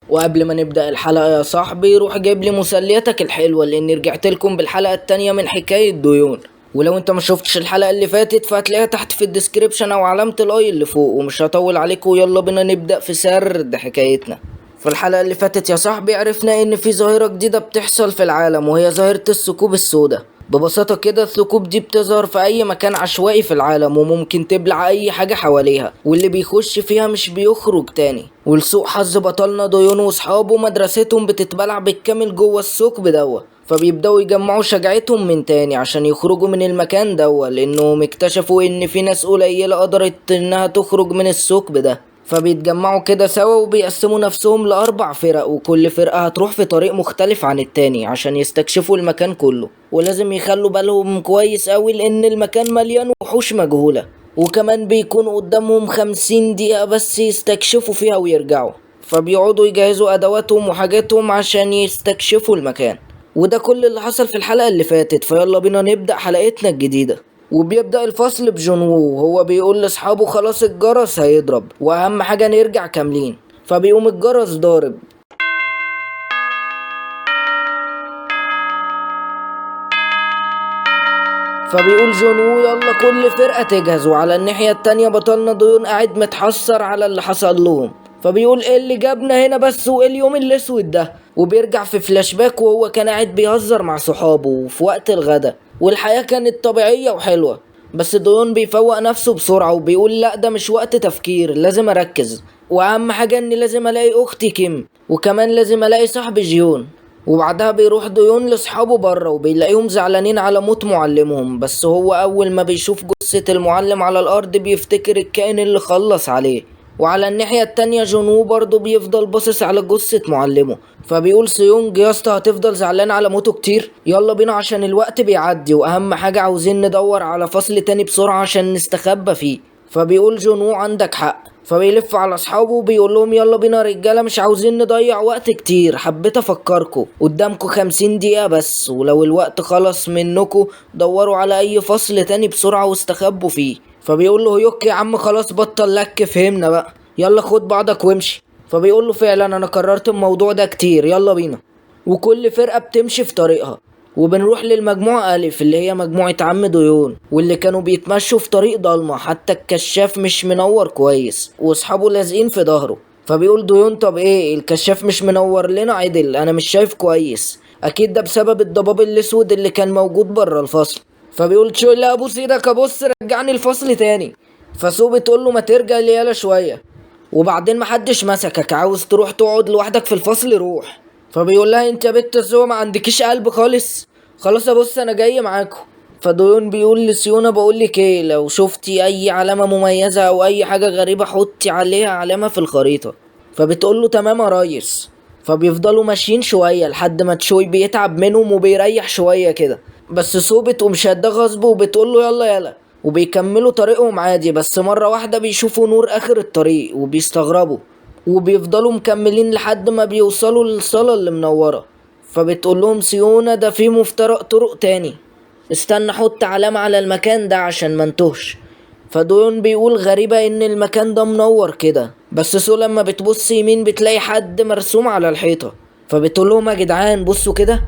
وقبل ما نبدأ الحلقة يا صاحبي روح جايب لي مسلياتك الحلوة لاني رجعت لكم بالحلقة التانية من حكاية ديون. ولو انت ما شفتش الحلقة اللي فاتت فهتلاقيها تحت في الديسكريبشن او علامة الاي اللي فوق. ومش هطول عليكم ويلا بينا نبدأ في سرد حكايتنا. في الحلقة اللي فاتت يا صاحبي عرفنا ان في ظاهرة جديدة بتحصل في العالم وهي ظاهرة الثقوب السوداء. ببساطة كده الثقوب دي بتظهر في أي مكان عشوائي في العالم وممكن تبلع أي حاجة حواليها، واللي بيخش فيها مش بيخرج تاني. ولسوء حظ بطلنا ديون وصحابه مدرستهم بتتبلع بالكامل جوه الثقب دوا، فبيبدأوا يجمعوا شجاعتهم من تاني عشان يخرجوا من المكان دوا، لأنهم اكتشفوا إن في ناس قليلة قدرت إنها تخرج من الثقب ده. فبيتجمعوا كده سوا وبيقسموا نفسهم لأربع فرق، وكل فرقة هتروح في طريق مختلف عن التاني عشان يستكشفوا المكان كله. ولازم يخلوا بالهم كويس قوي لأن المكان مليان وحوش مجهولة، وكمان بيكون قدامهم 50 دقيقة بس يستكشفوا فيها ويرجعوا. فبيقعدوا يجهزوا أدواتهم وحاجاتهم عشان يستكشفوا المكان. وده كل اللي حصل في الحلقة اللي فاتت، فيلا بينا نبدأ حلقتنا الجديدة. وبيبدأ الفصل بجون وو وهو بيقول لاصحابه خلاص الجرس هيضرب واهم حاجة نرجع كاملين. فبيقوم الجرس ضارب. فبيقول جون وو يلا كل فرقة تجهز. وعلى الناحية التانية بطلنا ديون قاعد متحسر على اللي حصل لهم، فبيقول ايه اللي جابنا هنا بس وايه اليوم الاسود ده. وبيرجع في فلاش باك وهو كان قاعد بيهزر مع صحابه في وقت الغدا والحياة كانت طبيعية وحلوة. بس ديون بيفوق نفسه بسرعة وبيقول لا ده مش وقت تفكير، لازم اركز، واهم حاجة اني لازم الاقي اختي كيم، وكمان لازم الاقي صاحبي جيون. وبعدها بيروح ديون لاصحابه بره وبيلاقيهم زعلانين على موت معلمهم، بس هو اول ما بيشوف جثة المعلم على الارض بيفتكر الكائن اللي خلص عليه. وعلى الناحية التانية جونو برضه بيفضل باصص على جثة معلمه، فبيقول سيونج يا اسطى هتفضل زعلان على موته كتير؟ يلا بينا عشان الوقت بيعدي واهم حاجة عاوزين ندور على فصل تاني بسرعة عشان نستخبى فيه. فبيقول جونو عندك حق، فبيلف على اصحابه وبيقول لهم يلا بينا رجاله مش عاوزين نضيع وقت كتير، حبيت افكركم قدامكم 50 دقيقة بس، ولو الوقت خلص منكم دوروا على اي فصل تاني بسرعة واستخبوا فيه. فبيقول له هيوك يا عم خلاص بطل لك فهمنا بقى، يلا خد بعضك وامشي. فبيقول له فعلا انا كررت الموضوع ده كتير يلا بينا. وكل فرقة بتمشي في طريقها وبنروح للمجموعة ألف اللي هي مجموعة عم ديون، واللي كانوا بيتمشوا في طريق ضلمة حتى الكشاف مش منور كويس واصحابه لازقين في ظهره. فبيقول ديون طب ايه الكشاف مش منور لنا عدل، انا مش شايف كويس، اكيد ده بسبب الضباب الاسود اللي كان موجود بره الفصل. فبيقول شو لا ابوس ايدك ابص رجعني الفصل تاني. فسو بتقول له ما ترجع ليالا شوية وبعدين محدش مسكك، عاوز تروح تقعد لوحدك في الفصل روح. فبيقول لها انت يا بنت سو ما عندكيش قلب خالص، خلاص ابص انا جاي معاكم. فديون بيقول لسيونا بقول لك ايه لو شفتي اي علامة مميزة او اي حاجة غريبة حطي عليها علامة في الخريطة. فبتقول له تمام يا ريس. فبيفضلوا ماشيين شوية لحد ما تشوي بيتعب منهم وبيريح شوية كده، بس سو بتقوم شاده غصب وبتقول له يلا يلا، وبيكملوا طريقهم عادي. بس مرة واحدة بيشوفوا نور اخر الطريق وبيستغربوا، وبيفضلوا مكملين لحد ما بيوصلوا للصالة اللي منورة. فبتقول لهم سيونا ده في مفترق طرق تاني، استنى حط علامة على المكان ده عشان منتهش. فدون بيقول غريبة ان المكان ده منور كده، بس سو لما بتبص يمين بتلاقي حد مرسوم على الحيطة. فبتقول لهم يا جدعان بصوا كده.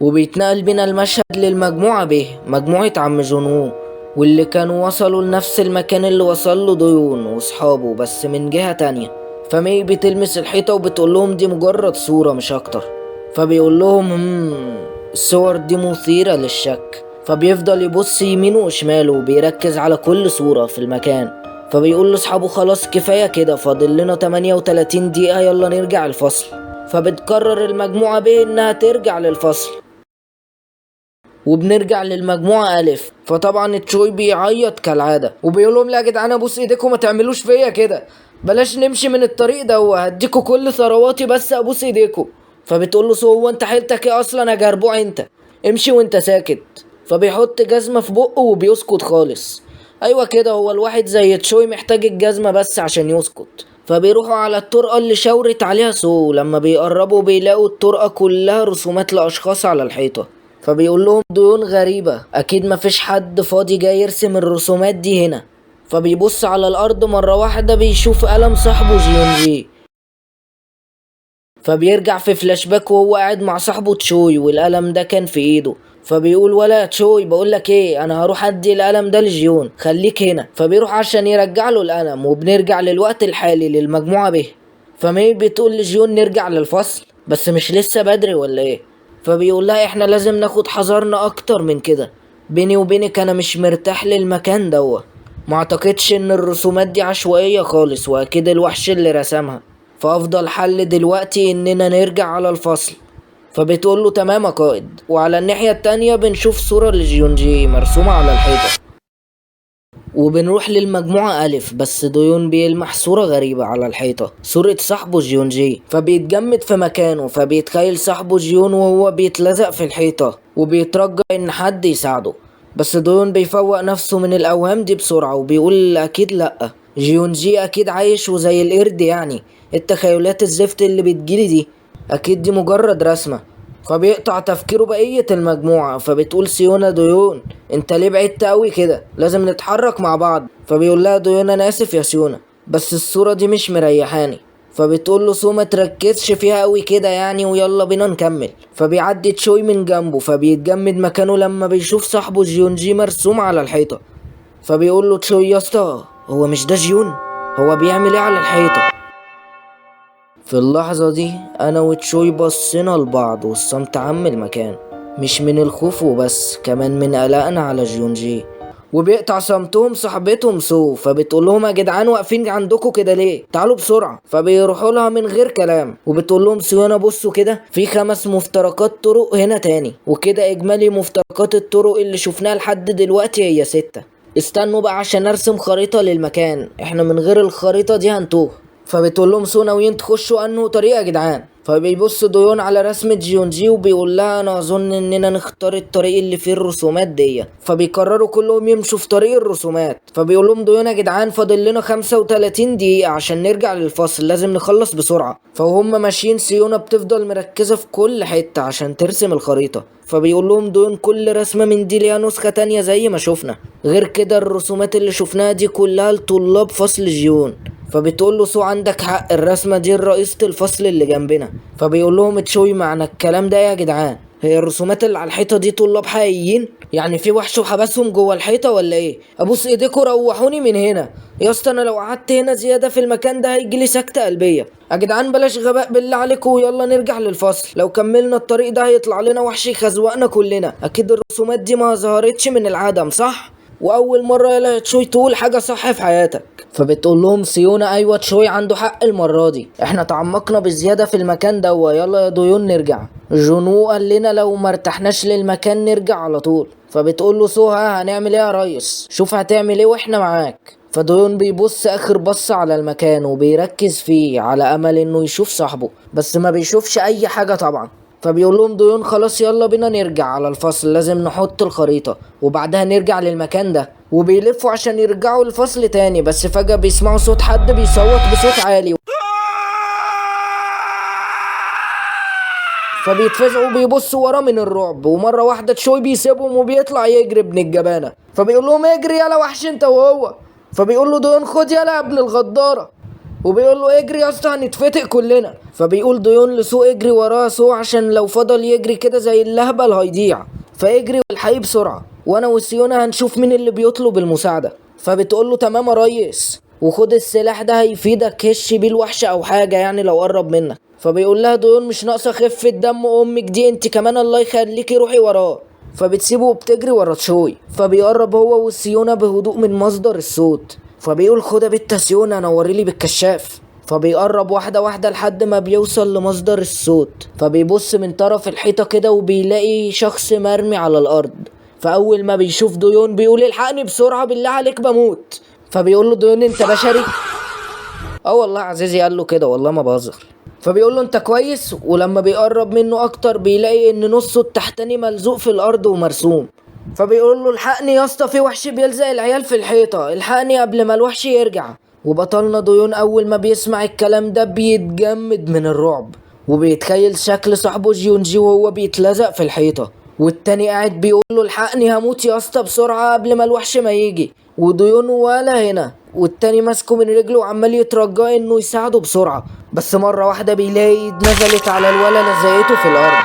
وبيتنقل بينا المشهد للمجموعة ب مجموعة عم جونو، واللي كانوا وصلوا لنفس المكان اللي وصل له ديون واصحابه بس من جهة تانية. فمي بتلمس الحيطة وبتقول لهم دي مجرد صورة مش اكتر. فبيقول لهم الصور دي مثيرة للشك. فبيفضل يبص يمينه وشماله وبيركز على كل صورة في المكان. فبيقول لاصحابه خلاص كفاية كده فاضل لنا 38 دقيقة يلا نرجع الفصل. فبتقرر المجموعة ب انها ترجع للفصل وبنرجع للمجموعة ألف. فطبعا تشوي بيعيط كالعادة وبيقول لهم لا يا جدعان ابوس ايديكم ما تعملوش فيا كده، بلاش نمشي من الطريق ده وهديكوا كل ثرواتي بس ابوس ايديكم. فبتقول له سو هو انت حيلتك ايه اصلا يا جربوع انت، امشي وانت ساكت. فبيحط جزمة في بقه وبيسكت خالص. ايوه كده هو الواحد زي تشوي محتاج الجزمة بس عشان يسكت. فبيروحوا على الطرقة اللي شاورت عليها سو، لما بيقربوا بيلاقوا الطرقة كلها رسومات لأشخاص على الحيطة. فبيقول لهم ديون غريبة اكيد مفيش حد فاضي جاي يرسم الرسومات دي هنا. فبيبص على الارض مرة واحدة بيشوف قلم صاحبه جيونجي. فبيرجع في فلاش باك وهو قاعد مع صاحبه تشوي والقلم ده كان في ايده. فبيقول ولا تشوي بقولك ايه، انا هروح ادي القلم ده لجيون، خليك هنا. فبيروح عشان يرجع له القلم. وبنرجع للوقت الحالي للمجموعة به. فمي بتقول لجيون نرجع للفصل بس مش لسه بدري ولا ايه. فبيقول لها احنا لازم ناخد حذرنا اكتر من كده. بيني وبينك انا مش مرتاح للمكان دوت. ما اعتقدش ان الرسومات دي عشوائية خالص واكيد الوحش اللي رسمها. فافضل حل دلوقتي اننا نرجع على الفصل. فبتقول له تمام يا قائد. وعلى الناحية التانية بنشوف صورة لجيونجي مرسومة على الحيطة. وبنروح للمجموعة ألف بس ديون بيلمح صورة غريبة على الحيطة، صورة صاحبه جيونجي. فبيتجمد في مكانه. فبيتخيل صاحبه جيون وهو بيتلزق في الحيطة وبيترجى إن حد يساعده. بس ديون بيفوق نفسه من الأوهام دي بسرعة وبيقول أكيد لأ، جيونجي أكيد عايش وزي القرد يعني. التخيلات الزفت اللي بتجيلي دي أكيد دي مجرد رسمة. فبيقطع تفكيره بقية المجموعة. فبتقول سيونا ديون انت ليه بعدت قوي كده، لازم نتحرك مع بعض. فبيقول لها ديون انا اسف يا سيونا بس الصورة دي مش مريحاني. فبتقول له سو ما تركزش فيها قوي كده يعني ويلا بينا نكمل. فبيعدي تشوي من جنبه فبيتجمد مكانه لما بيشوف صاحبه جيونجي مرسوم على الحيطة. فبيقول له تشوي يا اسطى هو مش ده جيون، هو بيعمل ايه على الحيطة؟ في اللحظة دي أنا وتشوي بصينا لبعض والصمت عم المكان، مش من الخوف وبس كمان من قلقنا على جيونجي. وبيقطع صمتهم صاحبتهم سو. فبتقول لهم يا جدعان واقفين عندكم كده ليه، تعالوا بسرعة. فبيروحوا لها من غير كلام. وبتقول لهم سيونا بصوا كده في 5 مفترقات طرق هنا تاني، وكده إجمالي مفترقات الطرق اللي شفناها لحد دلوقتي هي 6. استنوا بقى عشان ارسم خريطة للمكان، احنا من غير الخريطة دي هنتوه. فبتقول لهم سو ناويين تخشوا انه طريقة يا جدعان؟ فبيبص ديون على رسمة جيونجي وبيقول لها انا اظن اننا نختار الطريق اللي فيه الرسومات دي. فبيقرروا كلهم يمشوا في طريق الرسومات. فبيقول لهم ديون يا جدعان فاضل لنا 35 دقيقة عشان نرجع للفصل، لازم نخلص بسرعة. فهم ماشيين سيونا بتفضل مركزة في كل حتة عشان ترسم الخريطة. فبيقول لهم ديون كل رسمة من دي ليها نسخة تانية زي ما شفنا، غير كده الرسومات اللي شفناها دي كلها لطلاب فصل جيون. فبتقول له سو عندك حق، الرسمة دي رئيسة الفصل اللي جنبنا. فبيقول لهم تشوي معنى الكلام ده يا جدعان هي الرسومات اللي على الحيطة دي طلاب حقيقيين؟ يعني في وحش وحبسهم جوه الحيطة ولا ايه؟ ابوس ايديكوا روحوني من هنا يا اسطى، انا لو قعدت هنا زيادة في المكان ده هيجيلي سكتة قلبية. يا جدعان بلاش غباء بالله عليكم ويلا نرجع للفصل، لو كملنا الطريق ده هيطلع لنا وحش يخزوقنا كلنا. اكيد الرسومات دي ما ظهرتش من العدم صح؟ واول مرة يلا تشوي تقول حاجة صح في حياتك. فبتقول لهم سيونا ايوه تشوي عنده حق المرة دي، احنا تعمقنا بزيادة في المكان ده يلا يا ديون نرجع. جونو قال لنا لو مرتحناش للمكان نرجع على طول. فبتقول له سوها هنعمل ايه يا ريس، شوف هتعمل ايه واحنا معاك. فديون بيبص اخر بص على المكان وبيركز فيه على امل انه يشوف صاحبه بس ما بيشوفش اي حاجة طبعا. فبيقول لهم ديون خلاص يلا بينا نرجع على الفصل، لازم نحط الخريطة وبعدها نرجع للمكان ده. وبيلفوا عشان يرجعوا الفصل تاني بس فجأة بيسمعوا صوت حد بيصوت بصوت عالي. فبيتفزعوا وبيبصوا وراه من الرعب. ومرة واحدة تشوي بيسيبهم وبيطلع يجري ابن الجبانة. فبيقول لهم اجري يلا وحش انت وهو. فبيقول له ديون خد يلا يا ابن الغدارة. وبيقول له اجري يا اسطى هنتفتق كلنا. فبيقول ديون لسو اجري وراه سو عشان لو فضل يجري كده زي اللهبل هيضيع. فاجري والحقيه بسرعة وانا وسيونا هنشوف مين اللي بيطلب المساعدة. فبتقول له تمام يا ريس وخد السلاح ده هيفيدك هش بيه الوحش او حاجة يعني لو قرب منك. فبيقول لها ديون مش ناقصة خفة دم امك دي انت كمان الله يخليكي روحي وراه. فبتسيبه وبتجري ورا تشوي. فبيقرب هو وسيونا بهدوء من مصدر الصوت. فبيقول خد يا بنت سيونا نوريلي بالكشاف. فبيقرب واحدة واحدة لحد ما بيوصل لمصدر الصوت. فبيبص من طرف الحيطة كده وبيلاقي شخص مرمي على الأرض. فأول ما بيشوف ديون بيقول الحقني بسرعة بالله عليك بموت. فبيقول له ديون انت بشري؟ اه والله عزيزي قال له كده والله ما بهزر. فبيقول له انت كويس؟ ولما بيقرب منه اكتر بيلاقي ان نصه التحتاني ملزوق في الارض ومرسوم. فبيقول له الحقني يا اسطى في وحش بيلزق العيال في الحيطه، الحقني قبل ما الوحش يرجع. وبطلنا ديون اول ما بيسمع الكلام ده بيتجمد من الرعب وبيتخيل شكل صاحبه جيونجي وهو بيتلزق في الحيطه والتاني قاعد بيقول له الحقني هموت يا اسطى بسرعه قبل ما الوحش ما يجي. وديون ولا هنا، والتاني ماسكه من رجله وعمال يترجاه انه يساعده بسرعة. بس مرة واحدة بيلاقي ايد نزلت على الولا لزقته في الارض،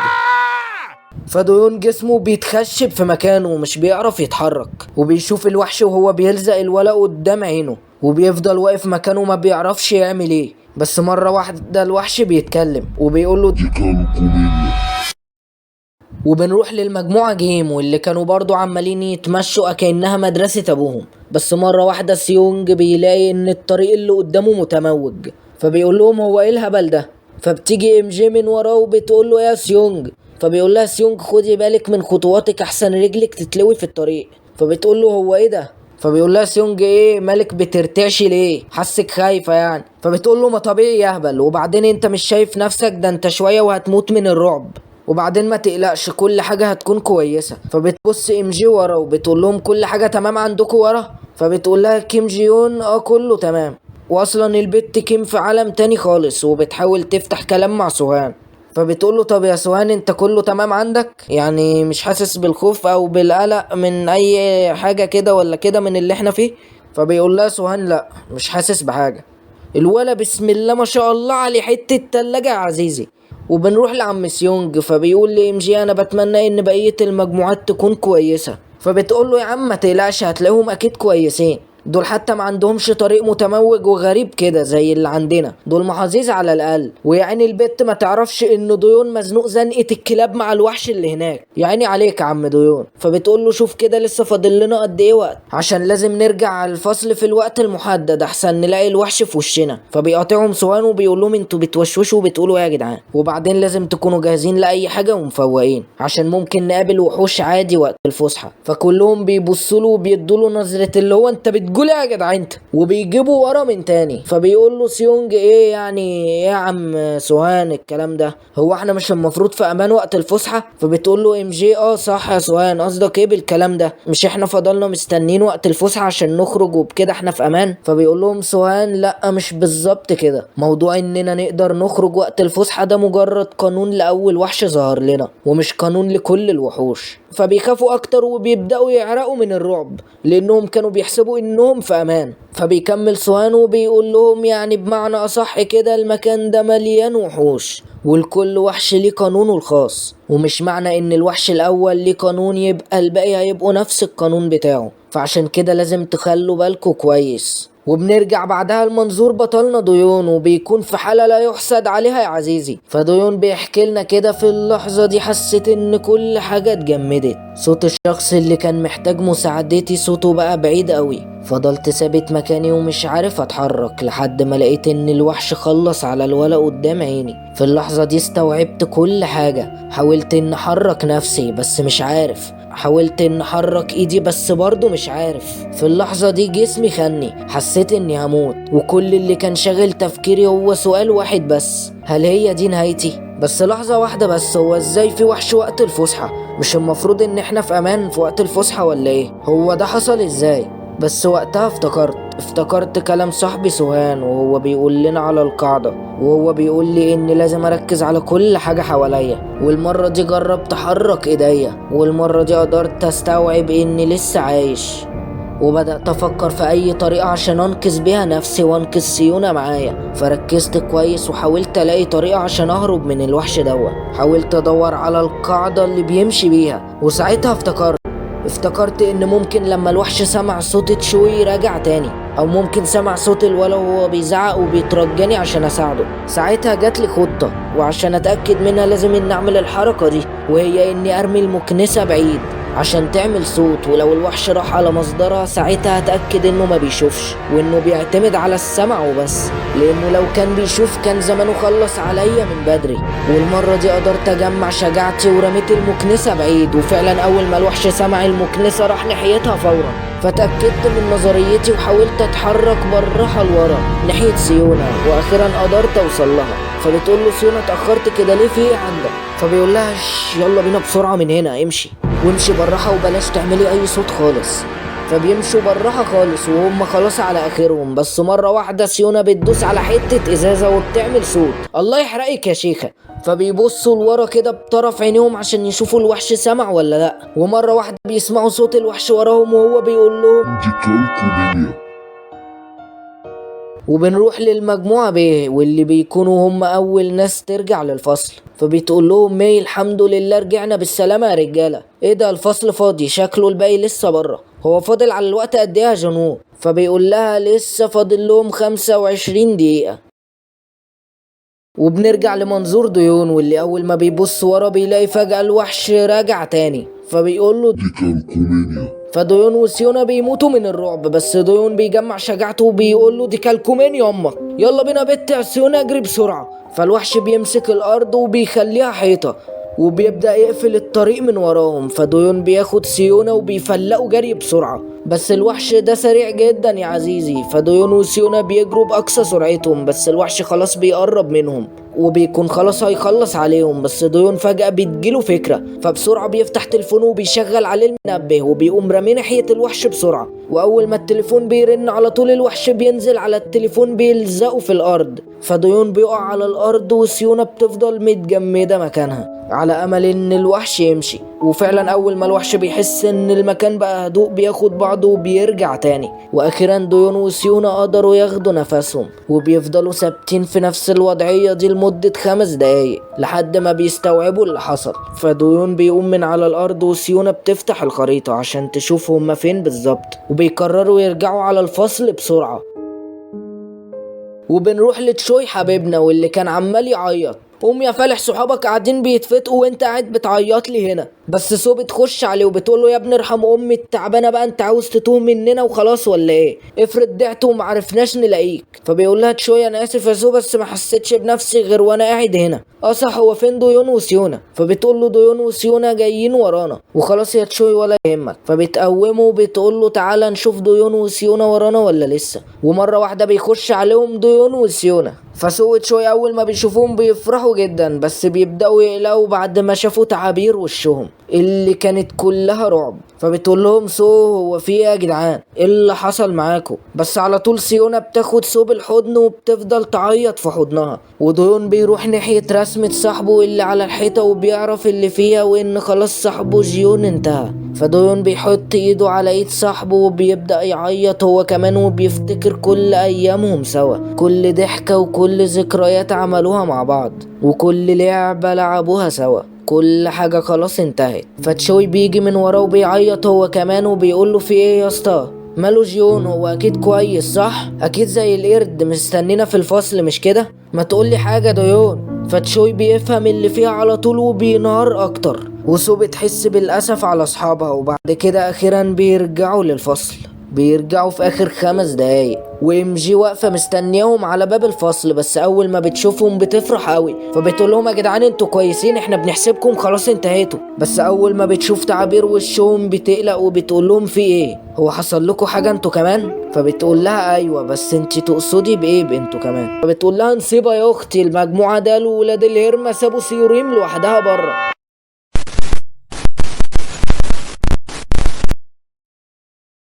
فديون جسمه بيتخشب في مكانه ومش بيعرف يتحرك، وبيشوف الوحش وهو بيلزق الولا قدام عينه، وبيفضل واقف مكانه ما بيعرفش يعمل ايه. بس مرة واحدة الوحش بيتكلم وبيقوله دي كانوا كوميديا. وبنروح للمجموعة جيم واللي كانوا برضو عمالين يتمشوا كأنها مدرسة أبوهم. بس مرة واحدة سيونج بيلاقي إن الطريق اللي قدامه متموج، فبيقول لهم هو إيه الهبل ده؟ فبتيجي ام جي من وراه وبتقول له يا سيونج، فبيقول لها سيونج خدي بالك من خطواتك أحسن رجلك تتلوي في الطريق. فبتقول له هو إيه ده؟ فبيقول لها سيونج ايه مالك بترتعشي ليه؟ حاسك خايفة يعني. فبتقول له ما طبيعي يهبل، وبعدين انت مش شايف نفسك؟ ده انت شوية وهتموت من الرعب، وبعدين ما تقلقش كل حاجة هتكون كويسة. فبتبص ام جي ورا وبتقول لهم كل حاجة تمام عندكم ورا؟ فبتقول لها كيم جيون كله تمام، واصلا البت كيم في عالم تاني خالص وبتحاول تفتح كلام مع سوهان. فبتقول له طب يا سوهان انت كله تمام عندك؟ يعني مش حاسس بالخوف او بالقلق من اي حاجة كده ولا كده من اللي احنا فيه؟ فبيقول لها سوهان لا مش حاسس بحاجة. الولا بسم الله ما شاء الله عليه حتة تلاجة يا عزيزي. وبنروح لعم سيونج، فبيقول لي ام جي انا بتمنى ان بقية المجموعات تكون كويسة. فبتقول له يا عم ما تقلقش هتلاقيهم اكيد كويسين، دول حتى ما عندهمش طريق متموج وغريب كده زي اللي عندنا، دول محظوظ على الاقل. ويعني البت ما تعرفش ان ديون مزنوق زنقة الكلاب مع الوحش اللي هناك، يعني عليك يا عم ديون. فبتقول له شوف كده لسه فاضل لنا قد ايه وقت عشان لازم نرجع على الفصل في الوقت المحدد احسن نلاقي الوحش في وشنا. فبيقاطعهم سوان وبيقول لهم انتوا بتوشوشوا وبتقولوا يا جدعان، وبعدين لازم تكونوا جاهزين لاي حاجه ومفوقين عشان ممكن نقابل وحوش عادي وقت الفسحه. فكلهم بيبصوا له وبيدوا له نظره اللي هو انت بتقول يا جدعان انت، وبيجيبوا ورا من تاني. فبيقول له سيونج ايه يعني ايه يا عم سوهان الكلام ده؟ هو احنا مش المفروض في امان وقت الفسحه؟ فبتقول له ام جي صح يا سوهان، قصدك ايه بالكلام ده؟ مش احنا فضلنا مستنين وقت الفسحه عشان نخرج وبكده احنا في امان؟ فبيقول لهم سوهان لا مش بالظبط كده، موضوع اننا نقدر نخرج وقت الفسحه ده مجرد قانون لاول وحش ظهر لنا ومش قانون لكل الوحوش. فبيخافوا اكتر وبيبداوا يعرقوا من الرعب لانهم كانوا بيحسبوا انهم في امان. فبيكمل سوهان وبيقول لهم يعني بمعنى اصح كده المكان ده مليان وحوش والكل وحش ليه قانونه الخاص، ومش معنى ان الوحش الاول ليه قانون يبقى الباقي هيبقوا نفس القانون بتاعه، فعشان كده لازم تخلوا بالكوا كويس. وبنرجع بعدها لمنظور بطلنا ديون وبيكون في حالة لا يحسد عليها يا عزيزي. فديون بيحكي لنا كده في اللحظة دي حسيت ان كل حاجة اتجمدت، صوت الشخص اللي كان محتاج مساعدتي صوته بقى بعيد قوي. فضلت ثابت مكاني ومش عارف اتحرك لحد ما لقيت ان الوحش خلص على الولا قدام عيني. في اللحظة دي استوعبت كل حاجة، حاولت ان احرك نفسي بس مش عارف، حاولت ان احرك ايدي بس برضو مش عارف. في اللحظة دي جسمي خني، حسيت اني هموت، وكل اللي كان شاغل تفكيري هو سؤال واحد بس، هل هي دي نهايتي؟ بس لحظة واحدة بس، هو ازاي في وحش وقت الفسحة؟ مش المفروض ان احنا في امان في وقت الفسحة ولا ايه؟ هو ده حصل ازاي؟ بس وقتها افتكرت كلام صاحبي سوهان وهو بيقول لنا على القاعدة، وهو بيقول لي ان لازم اركز على كل حاجة حواليا. والمرة دي جربت احرك ايديا، والمرة دي قدرت استوعب اني لسه عايش، وبدأت افكر في اي طريقة عشان انقذ بيها نفسي وانقذ سيونا معايا. فركزت كويس وحاولت الاقي طريقة عشان اهرب من الوحش دوا. حاولت ادور على القاعدة اللي بيمشي بيها، وساعتها افتكرت ان ممكن لما الوحش سمع صوت تشوي راجع تاني، او ممكن سمع صوت الولا وهو بيزعق وبيترجاني عشان اساعده. ساعتها جاتلي خطة، وعشان اتأكد منها لازم ان اعمل الحركة دي، وهي اني ارمي المكنسة بعيد عشان تعمل صوت، ولو الوحش راح على مصدرها ساعتها هتأكد انه ما بيشوفش وانه بيعتمد على السمع وبس، لانه لو كان بيشوف كان زمانه خلص عليا من بدري. والمرة دي قدرت اجمع شجاعتي ورميت المكنسة بعيد، وفعلا اول ما الوحش سمع المكنسة راح ناحيتها فورا. فتأكدت من نظريتي وحاولت اتحرك بالراحة لورا ناحية سيونا، واخيرا قدرت اوصل لها. فبتقول له سيونا اتأخرت كده ليه، في ايه عندك؟ فبيقول لها يلا بينا بسرعة من هنا، امشي بالراحة وبلاش تعملي اي صوت خالص. فبيمشوا بالراحة خالص وهم خلاص على اخرهم. بس مرة واحدة سيونا بتدوس على حتة ازازة وبتعمل صوت الله يحرقك يا شيخة. فبيبصوا لورا كده بطرف عينيهم عشان يشوفوا الوحش سمع ولا لا. ومرة واحدة بيسمعوا صوت الوحش وراهم وهو بيقول لهم دي كالكومينيا. وبنروح للمجموعة ب واللي بيكونوا هم أول ناس ترجع للفصل. فبتقول لهم مي الحمد لله رجعنا بالسلامة يا رجالة. ايه ده الفصل فاضي شكله الباقي لسه بره. هو فاضل على الوقت قد ايه يا جنوب؟ فبيقول لها لسه فاضل لهم 25 دقيقة. وبنرجع لمنظور ديون واللي أول ما بيبص ورا بيلاقي فجأة الوحش راجع تاني. فبيقول له دي كالكومينيا. فديون وسيونا بيموتوا من الرعب. بس ديون بيجمع شجاعته وبيقول له دي كالكومين يا امك يلا بينا بت يا سيونا اجري بسرعه. فالوحش بيمسك الارض وبيخليها حيطه وبيبدأ يقفل الطريق من وراهم. فديون بياخد سيونا وبيفلقوا جري بسرعة. بس الوحش ده سريع جدا يا عزيزي. فديون وسيونا بيجروا بأقصى سرعتهم بس الوحش خلاص بيقرب منهم وبيكون خلاص هيخلص عليهم. بس ديون فجأة بتجيله فكرة فبسرعة بيفتح تليفونه وبيشغل عليه المنبه وبيقوم رامي ناحية الوحش بسرعة. وأول ما التليفون بيرن على طول الوحش بينزل على التليفون بيلزقه في الأرض. فديون بيقع على الأرض وسيونا بتفضل متجمدة مكانها على أمل إن الوحش يمشي. وفعلا أول ما الوحش بيحس إن المكان بقى هدوء بياخد بعضه وبيرجع تاني. وأخيرا ديون وسيونا قدروا ياخدوا نفسهم وبيفضلوا ثابتين في نفس الوضعية دي لمدة 5 دقايق لحد ما بيستوعبوا اللي حصل. فديون بيقوم من على الأرض وسيونا بتفتح الخريطة عشان تشوف هما فين بالظبط وبيقرروا يرجعوا على الفصل بسرعة. وبنروح لتشوي حبيبنا واللي كان عمال يعيط. قوم يا فالح صحابك قاعدين بيتفتقوا وانت قاعد بتعيط لي هنا. بس سو بتخش عليه وبتقول له يا ابني ارحم امي التعبانه بقى انت عاوز تتوه مننا وخلاص ولا ايه؟ افرض ضعت ومعرفناش نلاقيك. فبيقول لها تشوي انا اسف يا سو بس ما حسيتش بنفسي غير وانا قاعد هنا. صح هو فين ديون وسيونا؟ فبتقول له ديون وسيونا جايين ورانا. وخلاص يا تشوي ولا يهمك. فبتقومه وبتقول له تعالى نشوف ديون وسيونا ورانا ولا لسه. ومره واحده بيخش عليهم ديون وسيونا. فسو تشوي اول ما بيشوفوهم بيفرحوا جدا بس بيبداوا يقلقوا بعد ما شافوا تعابير وشهم اللي كانت كلها رعب. فبتقول لهم سو هو في ايه يا جدعان؟ ايه اللي حصل معاكم؟ بس على طول سيونا بتاخد سو بالحضن وبتفضل تعيط في حضنها. وديون بيروح ناحية رسمة صاحبه اللي على الحيطة وبيعرف اللي فيها وان خلاص صاحبه جيون انتهى. فديون بيحط ايده على ايد صاحبه وبيبدأ يعيط هو كمان وبيفتكر كل ايامهم سوا كل ضحكة وكل ذكريات عملوها مع بعض وكل لعبة لعبوها سوا كل حاجة خلاص انتهت. فتشوي بيجي من وراه وبيعيط هو كمان وبيقول له في ايه يا اسطى؟ ماله جيون؟ هو اكيد كويس صح؟ اكيد زي القرد مستنينا في الفصل مش كده؟ ما تقولي حاجة ديون. فتشوي بيفهم اللي فيها على طول وبينهار اكتر. وسو بتحس بالاسف على اصحابها. وبعد كده اخيرا بيرجعوا للفصل. بيرجعوا في اخر 5 دقايق وام جي واقفه مستنياهم على باب الفصل. بس اول ما بتشوفهم بتفرح قوي فبتقول لهم يا جدعان انتوا كويسين احنا بنحسبكم خلاص انتهيتوا. بس اول ما بتشوف تعابير وشهم بتقلق وبتقول لهم في ايه؟ هو حصل لكم حاجه انتوا كمان؟ فبتقول لها ايوه بس انت تقصدي بايه بانتوا كمان؟ فبتقول لها نصيبه يا اختي المجموعه ده ولاد الهرمه سابوا سيوريم لوحدها بره.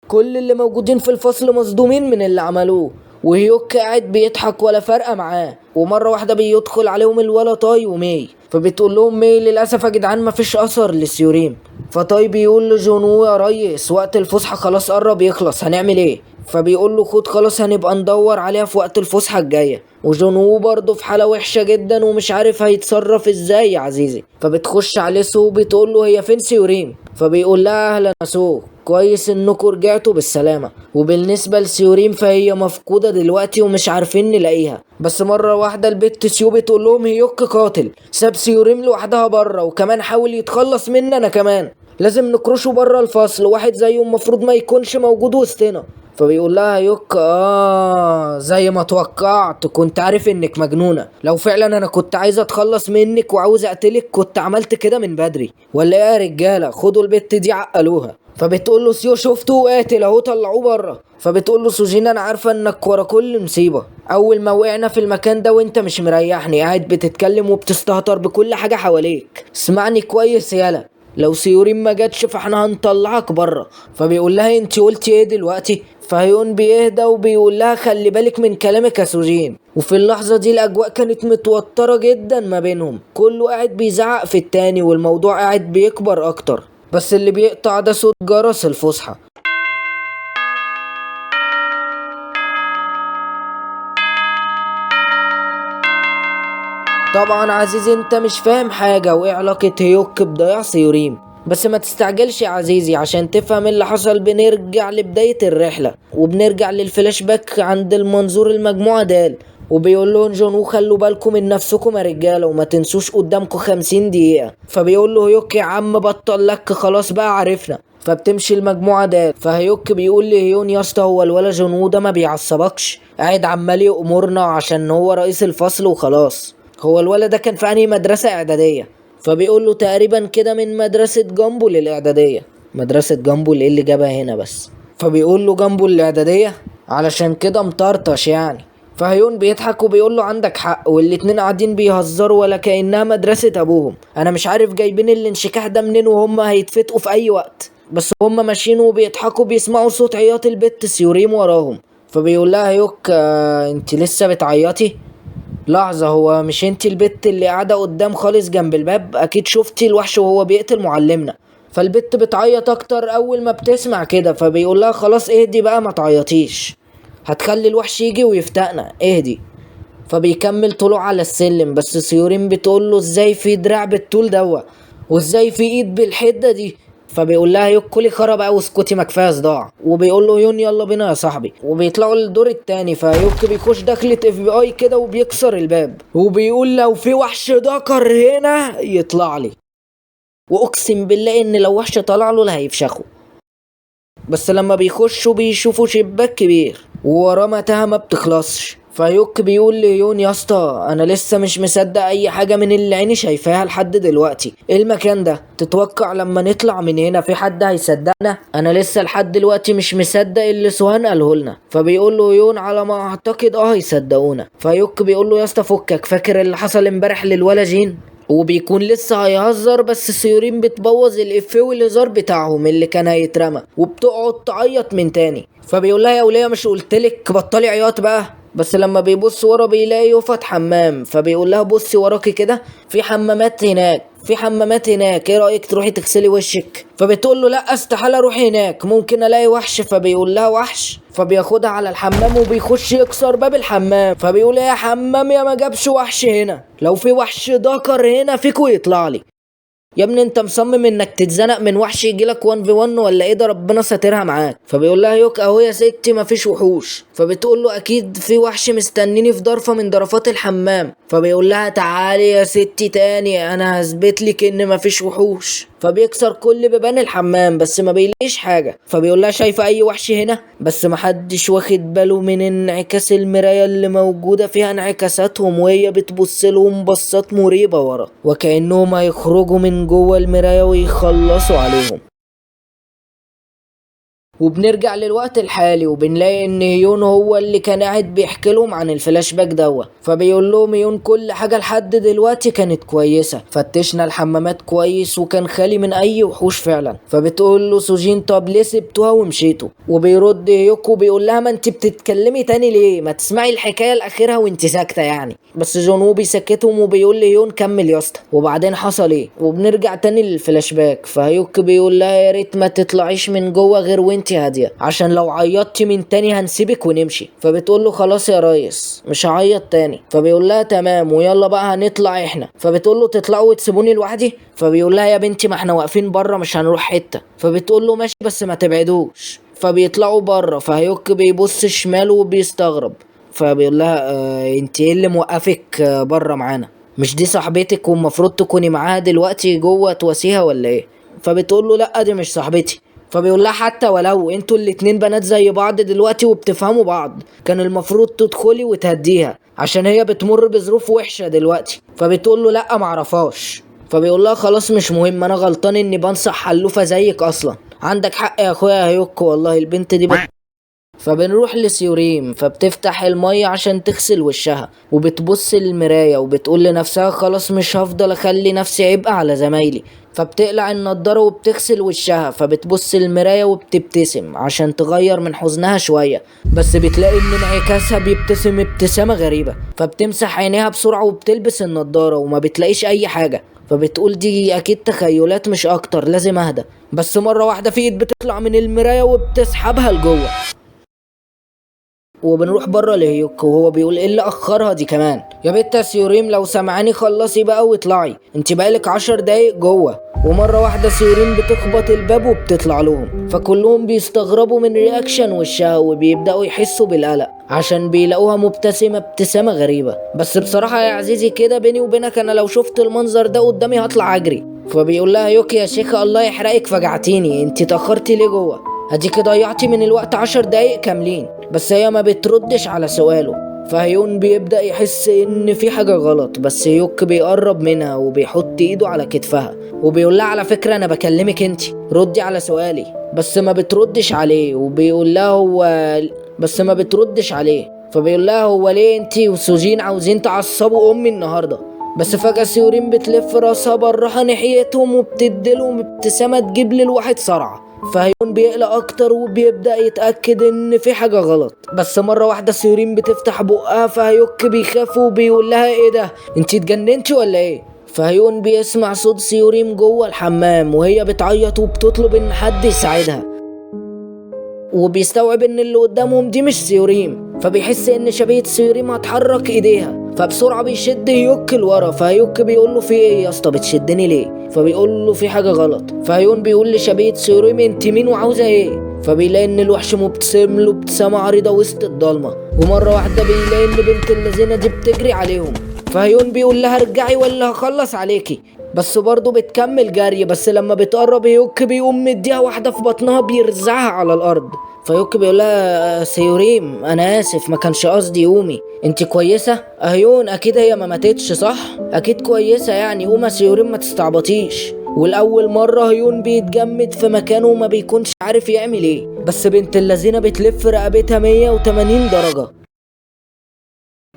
كل اللي موجودين في الفصل مصدومين من اللي عملوه وهيوك قاعد بيضحك ولا فارقه معاه. ومره واحده بيدخل عليهم الولا طاي ومي. فبتقول لهم مي للاسف يا جدعان مفيش اثر لسيوريم. فطاي بيقول لجونو يا ريس وقت الفسحه خلاص قرب يخلص هنعمل ايه؟ فبيقول له خد خلاص هنبقى ندور عليها في وقت الفسحه الجايه. وجونو برضه في حاله وحشه جدا ومش عارف هيتصرف ازاي يا عزيزي. فبتخش عليه سو بتقول له هي فين سيوريم؟ فبيقول لها اهلا يا سو كويس انكم رجعتوا بالسلامه. وبالنسبه لسيوريم فهي مفقوده دلوقتي ومش عارفين نلاقيها. بس مره واحده البت سيو بتقول لهم هيوك قاتل ساب سيوريم لوحدها بره وكمان حاول يتخلص مننا كمان لازم نكرشه بره الفصل واحد زيه المفروض ما يكونش موجود وسطنا. فبيقول لها هيوك زي ما توقعت كنت عارف انك مجنونه. لو فعلا انا كنت عايز اتخلص منك وعاوز اقتلك كنت عملت كده من بدري ولا ايه يا رجاله؟ خدوا البت دي عقلوها. فبتقول له سيو شفته قاتل اهو طلعوه بره. فبتقول له سوجين انا عارفه انك ورا كل مصيبه. اول ما وقعنا في المكان ده وانت مش مريحني قاعد بتتكلم وبتستهتر بكل حاجه حواليك. اسمعني كويس يالا لو سيورين ما جاتش فاحنا هنطلعك بره. فبيقول لها انت قلتي ايه دلوقتي؟ فهيون بيهدى وبيقول لها خلي بالك من كلامك يا سوجين. وفي اللحظة دي الأجواء كانت متوترة جدا ما بينهم، كله قاعد بيزعق في التاني والموضوع قاعد بيكبر أكتر. بس اللي بيقطع ده صوت جرس الفسحة. طبعا عزيزي انت مش فاهم حاجة وايه علاقة هيوك بضياع سيورين، بس ما تستعجلش يا عزيزي عشان تفهم اللي حصل. بنرجع لبداية الرحلة وبنرجع للفلاش باك عند المنظور المجموعة دال، وبيقول لهم جون خلوا بالكم من نفسكم يا رجالة وما تنسوش قدامكم 50 دقيقة. فبيقول له هيوك يا عم بطل لك خلاص بقى عرفنا. فبتمشي المجموعة دال، فهيوك بيقول لهيون يا اسطى هو الولا جون ده ما بيعصبكش؟ قاعد عمال يأمرنا عشان هو رئيس الفصل وخلاص. هو الولد ده كان في انهي مدرسة اعدادية؟ فبيقول له تقريبا كده من مدرسة جامبول الاعدادية. مدرسة جامبول ايه اللي جابها هنا بس؟ فبيقول له جامبول الاعدادية علشان كده مطرطش يعني. فهيون بيضحك وبيقول له عندك حق، والاتنين قاعدين بيهزروا ولا كأنها مدرسة ابوهم. انا مش عارف جايبين الانشكاح ده منين وهم هيتفتقوا في اي وقت. بس هم ماشيين وبيضحكوا بيسمعوا صوت عياط البت سيوريم وراهم. فبيقول لها هيوك انت لسه بتعيطي؟ لحظة، هو مش انتي البت اللي قاعدة قدام خالص جنب الباب؟ اكيد شفتي الوحش وهو بيقتل معلمنا. فالبت بتعيط اكتر اول ما بتسمع كده. فبيقول لها خلاص اهدي بقى ما تعيطيش، هتخلي الوحش يجي ويفتقنا، اهدي. فبيكمل طلوع على السلم، بس سيورين بتقول له ازاي في دراع بالطول دوا وازاي في ايد بالحدة دي؟ فبيقول لها يوك كلي خرا بقى واسكتي ما كفايه صداع. وبيقول له يون يلا بينا يا صاحبي، وبيطلعوا للدور التاني. فيوك بيخش دخلة FBI كده وبيكسر الباب وبيقول لو في وحش ذكر هنا يطلع لي. واقسم بالله ان لو وحش طلع له لا هيفشخه. بس لما بيخشوا بيشوفوا شباك كبير ووراه متاهة ما بتخلصش. فيوك بيقول ليون يا اسطى انا لسه مش مصدق اي حاجه من اللي عيني شايفاها لحد دلوقتي. ايه المكان ده؟ تتوقع لما نطلع من هنا في حد هيصدقنا؟ انا لسه لحد دلوقتي مش مصدق اللي سوهان قاله لنا. فبيقول له يون على ما اعتقد هيصدقونا. فيوك بيقول له يا اسطى فكك، فاكر اللي حصل امبارح للولا جين؟ وبيكون لسه هيهزر بس سيورين بتبوظ الافيه والهزار بتاعهم اللي كان هيترمى وبتقعد تعيط من تاني. فبيقول لها يا وليه مش قلتلك بطلي عياط بقى؟ بس لما بيبص ورا بيلاقي يفط حمام. فبيقول لها بصي وراكي كده في حمامات هناك، في حمامات هناك، ايه رايك تروحي تغسلي وشك؟ فبتقول له لا استحاله اروح هناك، ممكن الاقي وحش. فبيقول لها وحش؟ فبياخدها على الحمام وبيخش يكسر باب الحمام. فبيقول يا حمام يا ما جابش وحش هنا، لو في وحش ذكر هنا فيكو يطلع لي. يا ابني انت مصمم انك تتزنق من وحش يجيلك 1v1 ولا ايه ده؟ ربنا ساترها معاك. فبيقول لها يوك اهو يا ستي مفيش وحوش. فبتقول له اكيد في وحش مستنيني في ضرفه من ضرفات الحمام. فبيقول لها تعالي يا ستي تاني انا هثبت لك ان مفيش وحوش. فبيكسر كل بيبان الحمام بس ما بيلاقيش حاجه. فبيقول لها شايفه اي وحش هنا؟ بس محدش واخد باله من انعكاس المرايه اللي موجوده فيها انعكاساتهم وهي بتبص لهم بصات مريبه ورا وكانهم هيخرجوا من جوه المرايه ويخلصوا عليهم. وبنرجع للوقت الحالي وبنلاقي ان يون هو اللي كان قاعد بيحكي لهم عن الفلاش باك دوا. فبيقول لهم يون كل حاجه لحد دلوقتي كانت كويسه، فتشنا الحمامات كويس وكان خالي من اي وحوش فعلا. فبتقول له سوجين طب ليه سبتوها ومشيتوا؟ وبيرد يوكو بيقول لها ما انت بتتكلمي تاني ليه؟ ما تسمعي الحكايه لاخرها وانت ساكته يعني. بس جون بيسكتهم وبيقول ليون كمل يا اسطى وبعدين حصل ايه. وبنرجع تاني للفلاش باك. فهيوك بيقول لها يا ريت ما تطلعيش من جوه غير وانت هاديه عشان لو عيطتي من تاني هنسيبك ونمشي. فبتقول له خلاص يا ريس مش هعيط تاني. فبيقول لها تمام ويلا بقى هنطلع احنا. فبتقول له تطلعوا وتسيبوني لوحدي؟ فبيقول لها يا بنتي ما احنا واقفين بره مش هنروح حته. فبتقول له ماشي بس ما تبعدوش. فبيطلعوا بره. فهيوك بيبص شماله وبيستغرب. فبيقول لها انت ايه اللي موقفك بره معانا؟ مش دي صاحبتك والمفروض تكوني معاها دلوقتي جوه تواسيها ولا ايه؟ فبتقول له لا دي مش صاحبتي. فبيقول لها حتى ولو انتوا الاتنين بنات زي بعض دلوقتي وبتفهموا بعض كان المفروض تدخلي وتهديها عشان هي بتمر بظروف وحشة دلوقتي. فبتقول له لا معرفاش. فبيقول لها خلاص مش مهم، انا غلطان اني بنصح حلوفة زيك اصلا. عندك حق يا اخويا هيوك والله البنت دي فبنروح لسيوريم، فبتفتح المية عشان تغسل وشها وبتبص للمراية وبتقول لنفسها خلاص مش هفضل اخلي نفسي عبء على زمايلي. فبتقلع النضارة وبتغسل وشها، فبتبص للمراية وبتبتسم عشان تغير من حزنها شوية، بس بتلاقي ان انعكاسها بيبتسم ابتسامة غريبة. فبتمسح عينيها بسرعة وبتلبس النضارة وما بتلاقيش اي حاجة. فبتقول دي اكيد تخيلات مش اكتر، لازم اهدى. بس مرة واحدة في ايد بتطلع من المراية وبتسحبها لجوه. وبنروح بره لهيوك وهو بيقول ايه اللي اخرها دي كمان؟ يا بنت يا سيوريم لو سمعاني خلصي بقى واطلعي، انت بقالك 10 دقايق جوه. ومره واحده سيوريم بتخبط الباب وبتطلع لهم، فكلهم بيستغربوا من رياكشن وشها وبيبداوا يحسوا بالقلق عشان بيلاقوها مبتسمه ابتسامه غريبه. بس بصراحه يا عزيزي كده بيني وبينك انا لو شفت المنظر ده قدامي هطلع اجري. فبيقول لها يوكي يا شيخه الله يحرقك فجعتيني، انت اتاخرتي ليه جوه؟ اديك ضيعتي من الوقت 10 دقايق كاملين. بس هي ما بتردش على سؤاله. فهيون بيبدأ يحس ان في حاجة غلط، بس يوك بيقرب منها وبيحط ايده على كتفها وبيقول لها على فكرة انا بكلمك انتي، ردي على سؤالي. بس ما بتردش عليه وبيقول لها فبيقول لها هو ليه انتي وسوجين عاوزين تعصبوا امي النهارده؟ بس فجأة سيورين بتلف راسها بالراحة ناحيتهم وبتديلهم ابتسامة تجيب للواحد صرعة. فهيون بيقلق اكتر وبيبدأ يتأكد ان في حاجة غلط. بس مرة واحدة سيورين بتفتح بقها، فهيوك بيخاف وبيقول لها ايه ده؟ انتي اتجننتي ولا ايه؟ فهيون بيسمع صوت سيورين جوه الحمام وهي بتعيط وبتطلب ان حد يساعدها، وبيستوعب ان اللي قدامهم دي مش سيوريم. فبيحس ان شبيهة سيوريم هتحرك ايديها، فبسرعة بيشد هيوك لورا. فهيوك بيقول له في ايه يا اسطى بتشدني ليه؟ فبيقول له في حاجة غلط. فهيون بيقول لشبيهة سيوريم انت مين وعاوزة ايه؟ فبيلاقي ان الوحش مبتسم له ابتسامة عريضة وسط الضلمة. ومرة واحدة بيلاقي ان بنت اللذينة دي بتجري عليهم. فهيون بيقول لها ارجعي ولا هخلص عليكي، بس برضه بتكمل جري. بس لما بتقرب هيوك بيقوم مديها واحدة في بطنها بيرزعها على الارض. فيوك بيقول لها سيوريم انا اسف ما كانش قصدي، قومي انت كويسه؟ هيون اكيد هي ما ماتتش صح؟ اكيد كويسه يعني، قومي سيوريم ما تستعبطيش. والاول مره هيون بيتجمد في مكانه وما بيكونش عارف يعمل ايه. بس بنت اللذينه بتلف رقبتها 180 درجه،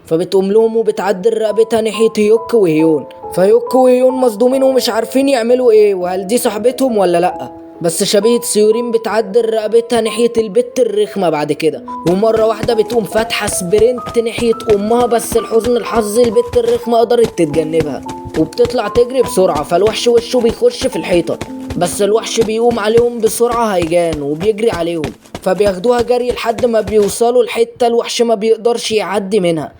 فبتقوم لهم وبتعدل رقبتها ناحيه هيوك وهيون. فهيوك وهيون مصدومين ومش عارفين يعملوا ايه، وهل دي صاحبتهم ولا لا. بس شبيهة سيورين بتعدل رقبتها ناحية البت الرخمة بعد كده، ومرة واحدة بتقوم فاتحة سبرنت ناحية أمها. بس لحسن الحظ البت الرخمة قدرت تتجنبها وبتطلع تجري بسرعة. فالوحش وشه بيخش في الحيطة، بس الوحش بيقوم عليهم بسرعة هيجان وبيجري عليهم. فبياخدوها جري لحد ما بيوصلوا الحتة الوحش ما بيقدرش يعدي منها.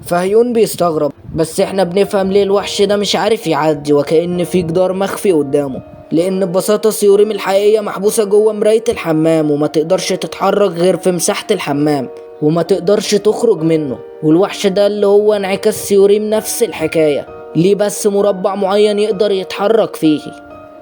فهيون بيستغرب، بس احنا بنفهم ليه الوحش ده مش عارف يعدي وكأن في جدار مخفي قدامه. لان ببساطة سيوريم الحقيقية محبوسة جوه مراية الحمام وما تقدرش تتحرك غير في مساحة الحمام وما تقدرش تخرج منه. والوحش ده اللي هو انعكاس سيوريم نفس الحكاية، ليه بس مربع معين يقدر يتحرك فيه.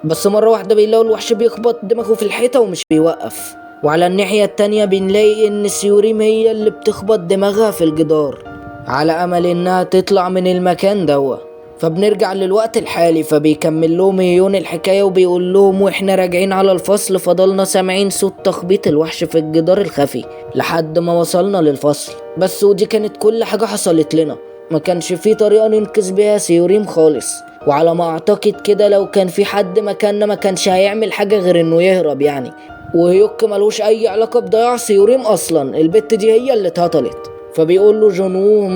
بس مرة واحدة بيلاقوا الوحش بيخبط دماغه في الحيطة ومش بيوقف. وعلى الناحية التانية بنلاقي ان سيوريم هي اللي بتخبط دماغها في الجدار على امل انها تطلع من المكان دوا. فبنرجع للوقت الحالي، فبيكمل لهم هيون الحكاية وبيقول لهم واحنا راجعين على الفصل فضلنا سامعين صوت تخبيط الوحش في الجدار الخفي لحد ما وصلنا للفصل. بس ودي كانت كل حاجة حصلت لنا، ما كانش في طريقة ننقذ بيها سيوريم خالص. وعلى ما اعتقد كده لو كان في حد مكاننا ما كانش هيعمل حاجة غير انه يهرب يعني. وهيوك ملوش اي علاقة بضياع سيوريم اصلا، البت دي هي اللي اتهطلت. فبيقول له جونو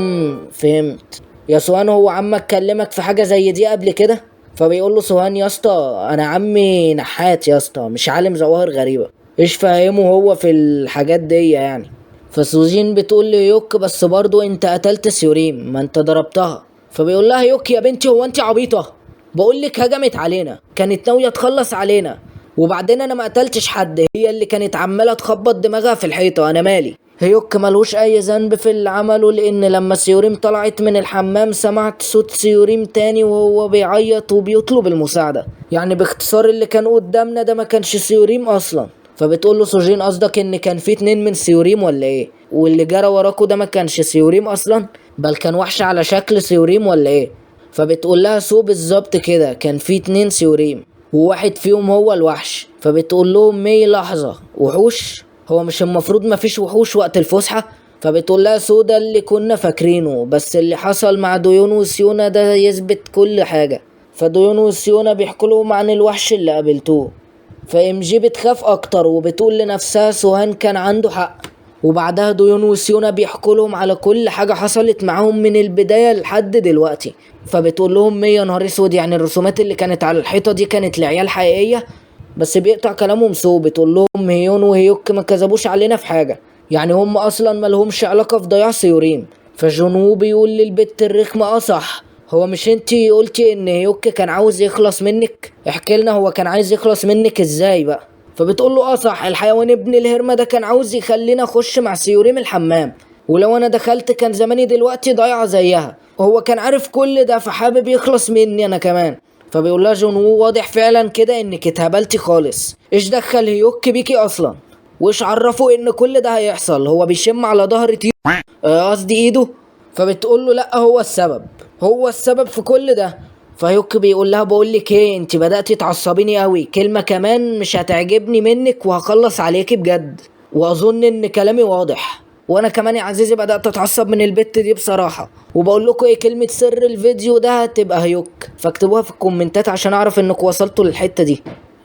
فهمت يا سوهان، هو عمك كلمك في حاجة زي دي قبل كده؟ فبيقول له سوهان يا اسطى انا عمي نحات يا اسطى مش عالم ظواهر غريبة، ايش فاهمه هو في الحاجات دي يعني. فسوجين بتقول لي يوك بس برضو انت قتلت سيوريم، ما انت ضربتها. فبيقول لها يوك يا بنتي هو انت عبيطة؟ بقولك هجمت علينا، كانت ناوية تخلص علينا، وبعدين انا ما قتلتش حد، هي اللي كانت عمالة تخبط دماغها في الحيطة، انا مالي. هيوك ملوش اي ذنب في اللي عمله، لان لما سيوريم طلعت من الحمام سمعت صوت سيوريم تاني وهو بيعيط وبيطلب المساعدة. يعني باختصار اللي كان قدامنا ده ما كانش سيوريم اصلا. فبتقول له سوجين قصدك ان كان في 2 من سيوريم ولا ايه؟ واللي جرى وراكو ده ما كانش سيوريم اصلا، بل كان وحش على شكل سيوريم ولا ايه؟ فبتقول لها سو بالظبط كده، كان في 2 سيوريم وواحد فيهم هو الوحش. فبتقول لهم مي لحظة وحوش؟ هو مش المفروض مفيش وحوش وقت الفسحة؟ فبتقول لها سودا اللي كنا فاكرينه، بس اللي حصل مع ديون وسيونا ده يثبت كل حاجة. فديون وسيونا بيحكوا لهم عن الوحش اللي قابلتوه. فام جي بتخاف اكتر وبتقول لنفسها سوهان كان عنده حق. وبعدها ديون وسيونا بيحكوا لهم على كل حاجة حصلت معاهم من البداية لحد دلوقتي. فبتقول لهم يا نهار اسود، يعني الرسومات اللي كانت على الحيطة دي كانت لعيال حقيقية؟ بس بيقطع كلامهم سو، بتقول لهم هيون وهيوك ما كذبوش علينا في حاجة، يعني هم اصلا ملهمش علاقة في ضياع سيوريم. فجونو بيقول للبت الرخمة صح، هو مش انتي قلتي ان هيوك كان عاوز يخلص منك؟ احكي لنا هو كان عايز يخلص منك ازاي بقى. فبتقول له صح، الحيوان ابن الهرمة ده كان عاوز يخلينا اخش مع سيوريم الحمام، ولو انا دخلت كان زماني دلوقتي ضايعة زيها، وهو كان عارف كل ده فحابب يخلص مني انا كمان. فبيقول لها جونو واضح فعلا كده انك اتهبلتي خالص، ايش دخل هيوك بيكي اصلا؟ وايش عرفه ان كل ده هيحصل؟ هو بيشم على ظهر قصدي ايده. فبتقول له لا، هو السبب في كل ده. فهيوك بيقول لها بقول لك ايه، انت بدأتي تعصبيني قوي، كلمة كمان مش هتعجبني منك وهخلص عليكي بجد، واظن ان كلامي واضح. وانا كمان يا عزيزي بدأت اتعصب من البت دي بصراحة، وبقول لكم ايه، كلمة سر الفيديو ده هتبقى هيوك، فاكتبوها في الكومنتات عشان اعرف انكم وصلتوا للحتة دي.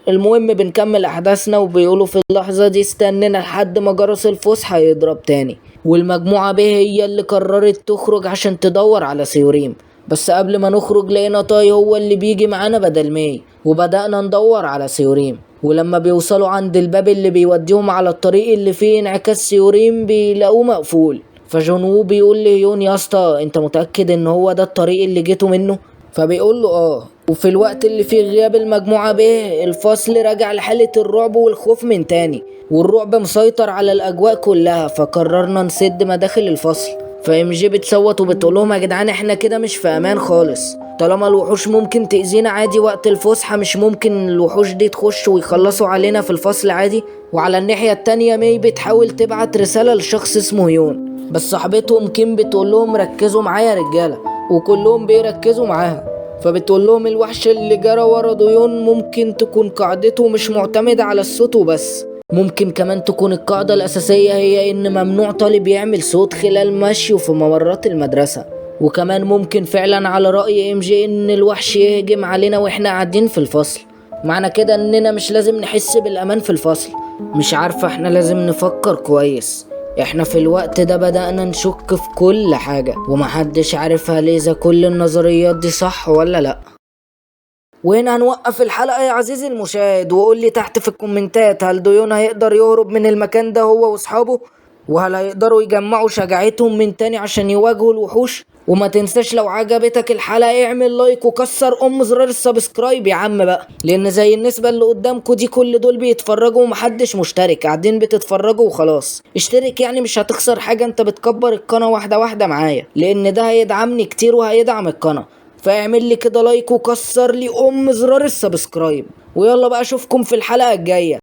المهم بنكمل احداثنا، وبيقولوا في اللحظة دي استنينا لحد ما جرس الفسحة يضرب تاني، والمجموعة ب هي اللي قررت تخرج عشان تدور على سيوريم. بس قبل ما نخرج لقينا تاي هو اللي بيجي معانا بدل ماي، وبدأنا ندور على سيوريم. ولما بيوصلوا عند الباب اللي بيوديهم على الطريق اللي فيه انعكاس سيوريم بيلاقوه مقفول. فجونو بيقول لهيون يا اسطى انت متأكد ان هو ده الطريق اللي جيتوا منه؟ فبيقول له وفي الوقت اللي فيه غياب المجموعة به الفصل رجع لحالة الرعب والخوف من تاني، والرعب مسيطر على الأجواء كلها. فقررنا نسد مداخل الفصل. فام جي بتصوت وبتقول لهم يا جدعان احنا كده مش في امان خالص، طالما الوحوش ممكن تأذينا عادي وقت الفسحة، مش ممكن الوحوش دي تخش ويخلصوا علينا في الفصل عادي؟ وعلى الناحية التانية مي بتحاول تبعت رسالة لشخص اسمه هيون، بس صاحبتهم كيم بتقول لهم ركزوا معايا يا رجالة، وكلهم بيركزوا معاها. فبتقول لهم الوحش اللي جرى ورا ديون ممكن تكون قاعدته مش معتمدة على الصوت وبس، ممكن كمان تكون القاعدة الأساسية هي إن ممنوع طالب يعمل صوت خلال مشيه في ممرات المدرسة. وكمان ممكن فعلا على رأي ام جي إن الوحش يهجم علينا وإحنا قاعدين في الفصل، معنى كده إننا مش لازم نحس بالأمان في الفصل. مش عارفة، إحنا لازم نفكر كويس، احنا في الوقت ده بدأنا نشك في كل حاجة، ومحدش عارف هل إذا كل النظريات دي صح ولا لأ. وهنا هنوقف الحلقة يا عزيزي المشاهد، وقول لي تحت في الكومنتات هل ديون هيقدر يهرب من المكان ده هو واصحابه، وهل هيقدروا يجمعوا شجاعتهم من تاني عشان يواجهوا الوحوش. وما تنساش لو عجبتك الحلقة اعمل لايك وكسر زرار السبسكرايب يا عم بقى، لان زي النسبة اللي قدامكوا دي كل دول بيتفرجوا ومحدش مشترك، قاعدين بتتفرجوا وخلاص. اشترك يعني مش هتخسر حاجة، انت بتكبر القناة واحدة واحدة معايا، لان ده هيدعمني كتير وهيدعم القناة. فاعمل لي كده لايك وكسر لي زرار السبسكرايب، ويلا بقى اشوفكم في الحلقة الجاية.